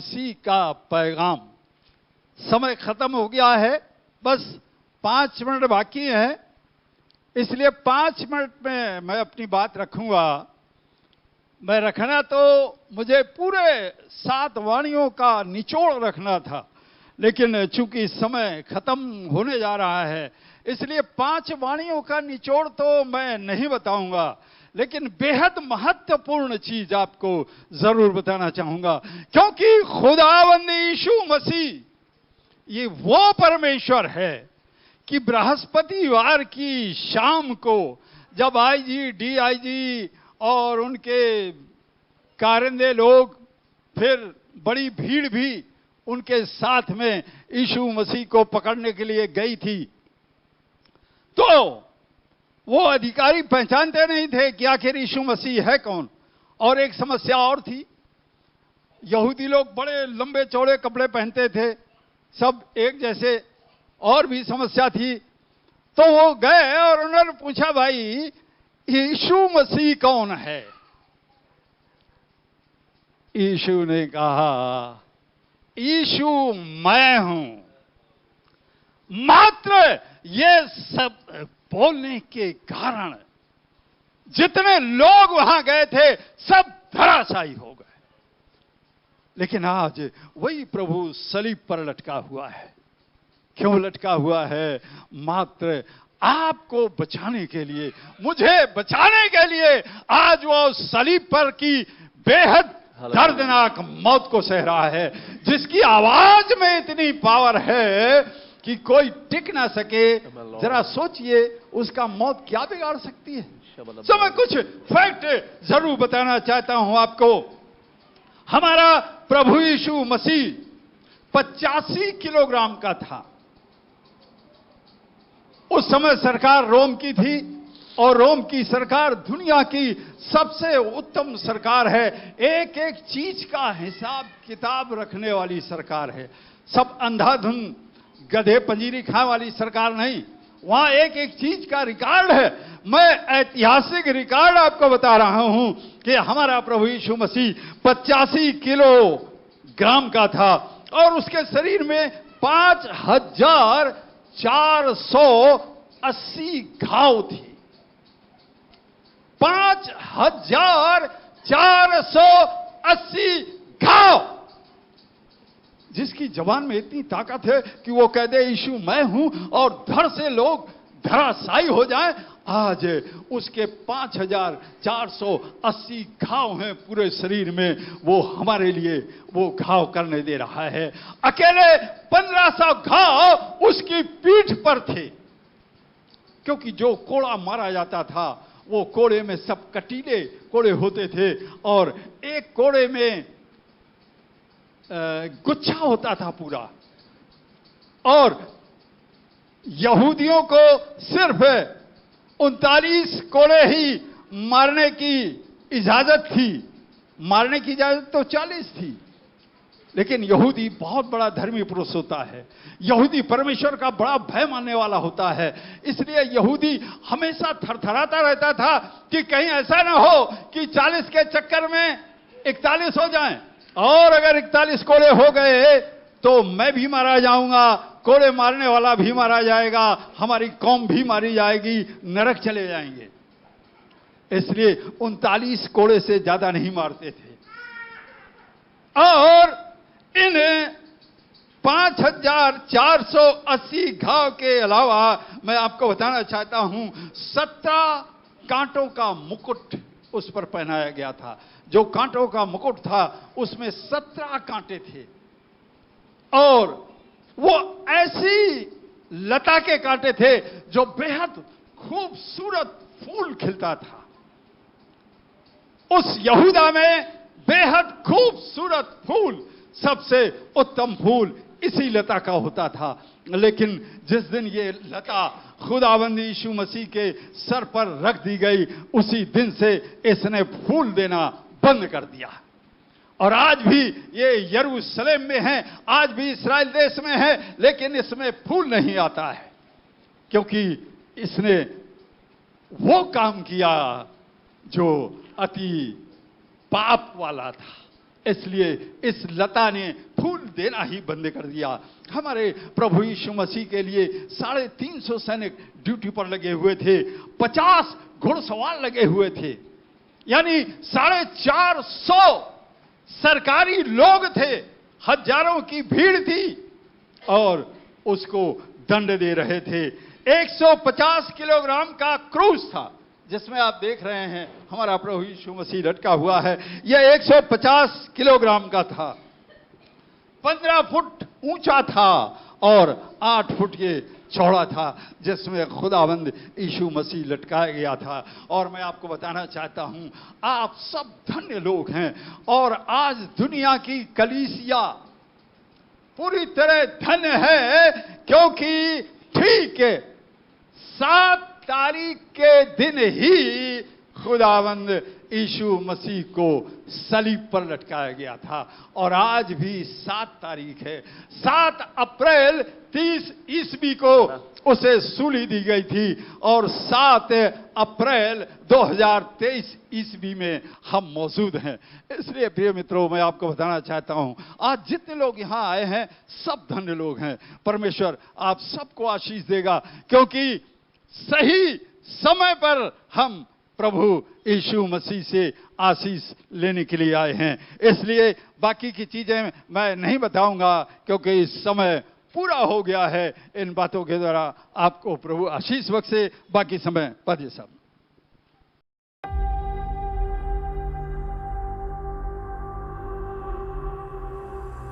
मसीह का पैगाम। समय खत्म हो गया है, बस 5 मिनट बाकी हैं, इसलिए 5 मिनट में मैं अपनी बात रखूंगा। मैं रखना तो मुझे पूरे 7 वाणियों का निचोड़ रखना था, लेकिन चूंकि समय खत्म होने जा रहा है, इसलिए 5 वाणियों का निचोड़ तो मैं नहीं बताऊंगा, लेकिन बेहद महत्वपूर्ण चीज आपको जरूर बताना चाहूंगा। क्योंकि खुदावंद यीशु मसीह ये वो परमेश्वर है कि बृहस्पतिवार की शाम को जब आईजी, डीआईजी और उनके कारिंदे लोग, फिर बड़ी भीड़ भी उनके साथ में यीशु मसीह को पकड़ने के लिए गई थी, तो वो अधिकारी पहचानते नहीं थे कि आखिर यीशु मसीह है कौन। और एक समस्या और थी, यहूदी लोग बड़े लंबे चौड़े कपड़े पहनते थे, सब एक जैसे, और भी समस्या थी। तो वो गए और उन्होंने पूछा, भाई यीशु मसीह कौन है? यीशु ने कहा, यीशु मैं हूं। मात्र ये सब बोलने के कारण जितने लोग वहां गए थे सब धराशायी हो गए। लेकिन आज वही प्रभु सलीब पर लटका हुआ है। क्यों लटका हुआ है? मात्र आपको बचाने के लिए, मुझे बचाने के लिए आज वो सलीब पर की बेहद दर्दनाक मौत को सह रहा है, जिसकी आवाज में इतनी पावर है कि कोई टिक ना सके। जरा सोचिए, उसका मौत क्या बिगाड़ सकती है। तो मैं कुछ फैक्ट जरूर बताना चाहता हूं आपको। हमारा प्रभु यीशु मसीह 85 किलोग्राम का था। उस समय सरकार रोम की थी, और रोम की सरकार दुनिया की सबसे उत्तम सरकार है। एक एक चीज का हिसाब किताब रखने वाली सरकार है। सब अंधाधुन गधे पंजीरी खाने वाली सरकार नहीं, वहां एक एक चीज का रिकॉर्ड है। मैं ऐतिहासिक रिकॉर्ड आपको बता रहा हूं कि हमारा प्रभु यीशु मसीह 85 किलोग्राम का था, और उसके शरीर में 5480 घाव थी। 5480 घाव, जिसकी जबान में इतनी ताकत है कि वो कह दे यीशु मैं हूं, और धड़ से लोग धराशायी हो जाएं। आज उसके 5480 घाव हैं पूरे शरीर में, वो हमारे लिए वो घाव करने दे रहा है। अकेले 1500 घाव उसकी पीठ पर थे, क्योंकि जो कोड़ा मारा जाता था वो कोड़े में सब कटीले कोड़े होते थे, और एक कोड़े में गुच्छा होता था पूरा। और यहूदियों को सिर्फ 39 कोड़े ही मारने की इजाजत थी। मारने की इजाजत तो 40 थी, लेकिन यहूदी बहुत बड़ा धर्मी पुरुष होता है। यहूदी परमेश्वर का बड़ा भय मानने वाला होता है, इसलिए यहूदी हमेशा थरथराता रहता था कि कहीं ऐसा ना हो कि 40 के चक्कर में 41 हो जाएं, और अगर 41 कोड़े हो गए तो मैं भी मारा जाऊंगा, कोड़े मारने वाला भी मारा जाएगा, हमारी कौम भी मारी जाएगी, नरक चले जाएंगे। इसलिए 39 कोड़े से ज्यादा नहीं मारते थे। और इन 5480 घाव के अलावा मैं आपको बताना चाहता हूं, 17 कांटों का मुकुट उस पर पहनाया गया था। जो कांटों का मुकुट था उसमें 17 कांटे थे, और वो ऐसी लता के कांटे थे जो बेहद खूबसूरत फूल खिलता था। उस यहूदा में बेहद खूबसूरत फूल, सबसे उत्तम फूल इसी लता का होता था। लेकिन जिस दिन ये लता खुदावंद यीशु मसीह के सर पर रख दी गई, उसी दिन से इसने फूल देना बंद कर दिया। और आज भी ये यरूशलेम में है, आज भी इस्राएल देश में है, लेकिन इसमें फूल नहीं आता है, क्योंकि इसने वो काम किया जो अति पाप वाला था, इसलिए इस लता ने फूल देना ही बंद कर दिया। हमारे प्रभु यीशु मसीह के लिए 350 सैनिक ड्यूटी पर लगे हुए थे, 50 घुड़सवार लगे हुए थे, यानी 450 सरकारी लोग थे, हजारों की भीड़ थी और उसको दंड दे रहे थे। 150 किलोग्राम का क्रूस था जिसमें आप देख रहे हैं हमारा प्रभु यीशु मसीह लटका हुआ है। यह 150 किलोग्राम का था, 15 फुट ऊंचा था और 8 फुट ये चौड़ा था, जिसमें खुदावंद यीशु मसीह लटकाया गया था। और मैं आपको बताना चाहता हूं, आप सब धन्य लोग हैं और आज दुनिया की कलीसिया पूरी तरह धन्य है, क्योंकि ठीक 7 तारीख के दिन ही खुदावंद यीशु मसीह को सलीब पर लटकाया गया था। और आज भी 7 तारीख है, 7 अप्रैल 30 ईस्वी को उसे सूली दी गई थी और 7 अप्रैल 2023 ईस्वी में हम मौजूद हैं। इसलिए प्रिय मित्रों, मैं आपको बताना चाहता हूं, आज जितने लोग यहां आए हैं सब धन्य लोग हैं। परमेश्वर आप सबको आशीष देगा, क्योंकि सही समय पर हम प्रभु यीशु मसीह से आशीष लेने के लिए आए हैं। इसलिए बाकी की चीजें मैं नहीं बताऊंगा, क्योंकि इस समय पूरा हो गया है। इन बातों के द्वारा आपको प्रभु आशीष बख्शे। बाकी समय पादिया साहब।